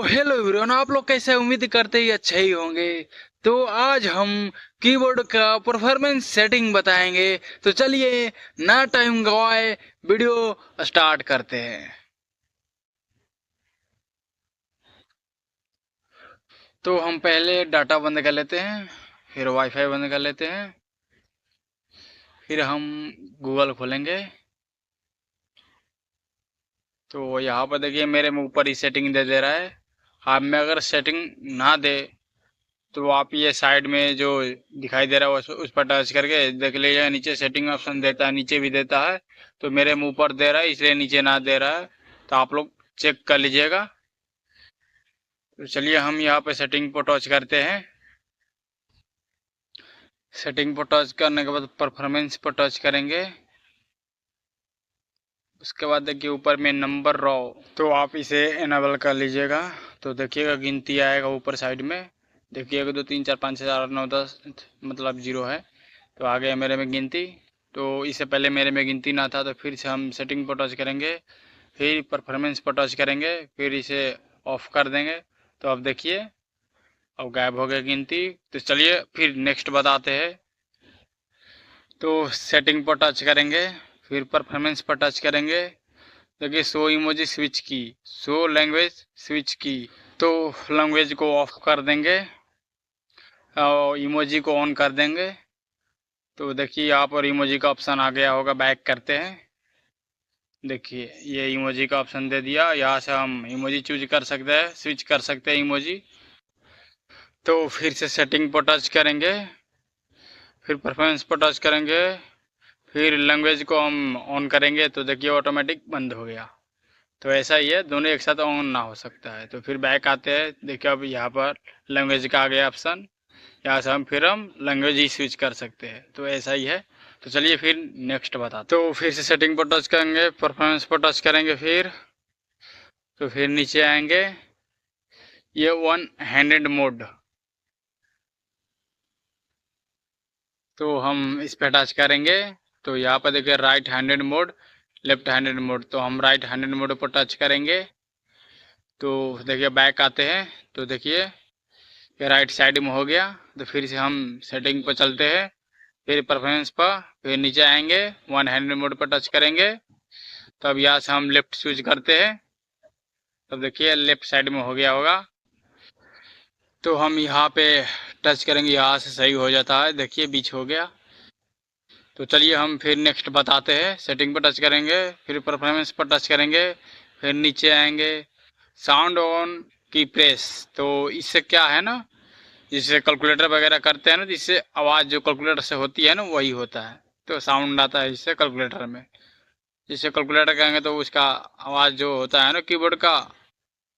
Hello everyone, आप लोग कैसे? उम्मीद करते ही अच्छे ही होंगे। तो आज हम कीबोर्ड का परफॉर्मेंस सेटिंग बताएंगे। तो चलिए ना टाइम गवाए, वीडियो स्टार्ट करते हैं। तो हम पहले डाटा बंद कर लेते हैं, फिर वाईफाई बंद कर लेते हैं, फिर हम गूगल खोलेंगे। तो यहाँ पर देखिए मेरे में ऊपर ही सेटिंग दे रहा है। आप में अगर सेटिंग ना दे तो आप ये साइड में जो दिखाई दे रहा है उस पर टच करके देख लीजिएगा। नीचे सेटिंग ऑप्शन देता है, नीचे भी देता है। तो मेरे मुंह पर दे रहा है इसलिए नीचे ना दे रहा है, तो आप लोग चेक कर लीजिएगा। तो चलिए हम यहाँ पे सेटिंग पर टच करते हैं। सेटिंग पर टच करने के बाद परफॉर्मेंस पर टच करेंगे। उसके बाद देखिए ऊपर में नंबर रो, तो आप इसे इनेबल कर लीजिएगा। तो देखिएगा गिनती आएगा ऊपर साइड में। देखिए 1 2 3 4 5 6 7 8 9 10 मतलब 0 है। तो आ गया मेरे में गिनती। तो इससे पहले मेरे में गिनती ना था, तो फिर से हम सेटिंग पर टच करेंगे, फिर परफॉर्मेंस पर टच करेंगे, फिर इसे ऑफ कर देंगे। तो अब देखिए अब गायब हो गया गिनती। तो चलिए फिर नेक्स्ट बताते हैं। तो सेटिंग पर टच करेंगे, फिर परफॉर्मेंस पर टच करेंगे। देखिए शो इमोजी स्विच की, शो लैंग्वेज स्विच की। तो लैंग्वेज को ऑफ कर देंगे और इमोजी को ऑन कर देंगे। तो देखिए यहाँ पर इमोजी का ऑप्शन आ गया होगा, बैक करते हैं। देखिए ये इमोजी का ऑप्शन दे दिया, यहाँ से हम इमोजी चूज कर सकते हैं, स्विच कर सकते हैं इमोजी। तो फिर से सेटिंग पर टच करेंगे, फिर परफॉर्मेंस पर टच करेंगे, फिर लैंग्वेज को हम ऑन करेंगे। तो देखिए ऑटोमेटिक बंद हो गया। तो ऐसा ही है, दोनों एक साथ ऑन ना हो सकता है। तो फिर बैक आते हैं। देखिए अब यहाँ पर लैंग्वेज का आ गया ऑप्शन, यहाँ से हम लैंग्वेज ही स्विच कर सकते हैं। तो ऐसा ही है। तो चलिए फिर नेक्स्ट बता। तो फिर से सेटिंग पर टच करेंगे, परफॉर्मेंस पर टच करेंगे, फिर नीचे आएंगे। ये वन हैंडेड मोड, तो हम इस पर टच करेंगे। तो यहाँ पर देखिए right handed mode, left handed mode. तो हम राइट हैंडेड मोड पर टच करेंगे। तो देखिए बैक आते हैं। तो देखिए ये राइट साइड में हो गया। तो फिर से हम सेटिंग पर चलते हैं, फिर परफॉर्मेंस पर, फिर नीचे आएंगे, वन हैंडेड मोड पर टच करेंगे। तब यहाँ से हम लेफ्ट स्विच करते हैं। तब देखिए लेफ्ट साइड में हो गया होगा। तो हम यहाँ पे टच करेंगे, यहाँ से सही हो जाता है। देखिए बीच हो गया। तो चलिए हम फिर नेक्स्ट बताते हैं। सेटिंग पर टच करेंगे, फिर परफॉर्मेंस पर टच करेंगे, फिर नीचे आएंगे, साउंड ऑन की प्रेस। तो इससे क्या है ना, जिससे कैलकुलेटर वगैरह करते हैं ना, जिससे आवाज़ जो कैलकुलेटर से होती है ना वही होता है। तो साउंड आता है इससे कैलकुलेटर में। जिससे कैलकुलेटर कहेंगे तो उसका आवाज़ जो होता है ना कीबोर्ड का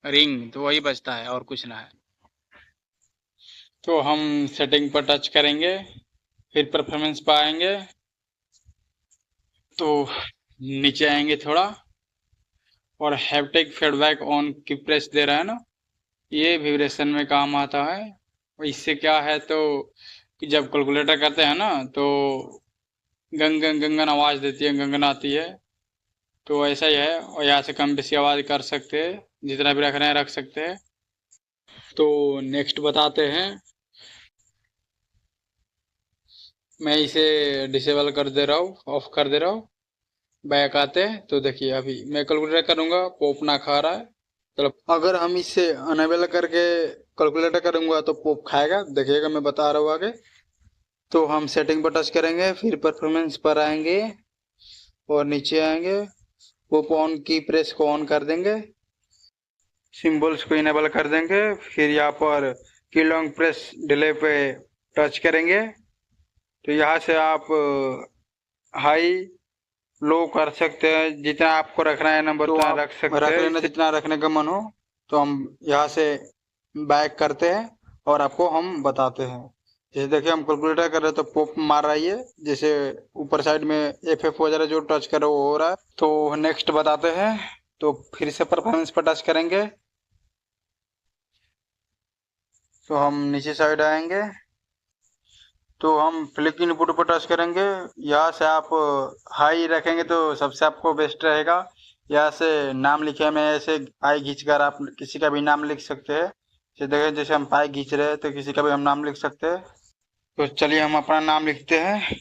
रिंग, तो वही बजता है और कुछ ना है। तो हम सेटिंग पर टच करेंगे, फिर परफॉर्मेंस पर आएंगे। तो नीचे आएंगे थोड़ा, और हैप्टिक फीडबैक ऑन की प्रेस दे रहा है ना, ये विब्रेशन में काम आता है। और इससे क्या है तो कि जब कैलकुलेटर करते हैं ना तो गंगन गंगन आवाज़ देती है, गंगन आती है। तो ऐसा ही है। और यहाँ से कम बेसी आवाज़ कर सकते हैं, जितना भी रख रहे हैं रख सकते हैं। तो नेक्स्ट बताते हैं। मैं इसे डिसेबल कर दे रहा हूँ, ऑफ कर दे रहा हूँ। बैक आते हैं। तो देखिए अभी मैं कैलकुलेटर करूँगा, पॉप ना खा रहा है। चलो अगर हम इसे अनेबल करके कैलकुलेटर करूँगा तो पॉप खाएगा, देखिएगा मैं बता रहा हूँ आगे। तो हम सेटिंग पर टच करेंगे, फिर परफॉर्मेंस पर आएंगे और नीचे आएंगे, पॉप ऑन की प्रेस को ऑन कर देंगे, सिंबल्स को इनेबल कर देंगे। फिर यहाँ पर की लॉन्ग प्रेस डिले पे टच करेंगे। तो यहाँ से आप हाई लो कर सकते हैं, जितना आपको रखना है नंबर तो उतना रख सकते हैं, लेना जितना रखने का मन हो। तो हम यहाँ से बैक करते हैं और आपको हम बताते हैं। जैसे देखिए हम कैलकुलेटर कर रहे हैं तो पॉप मार रही है, जैसे ऊपर साइड में एफ वगैरह जो टच कर वो हो रहा है। तो नेक्स्ट बताते हैं। तो फिर से परफॉर्मेंस पर टच करेंगे। तो हम नीचे साइड आएंगे, तो हम फ्लिप इनपुट पर टच करेंगे। यहाँ से आप हाई रखेंगे तो सबसे आपको बेस्ट रहेगा। यहाँ से नाम लिखे में ऐसे पाई खींचकर आप किसी का भी नाम लिख सकते हैं। देखें जैसे हम पाई खींच रहे हैं तो किसी का भी हम नाम लिख सकते हैं। तो चलिए हम अपना नाम लिखते हैं।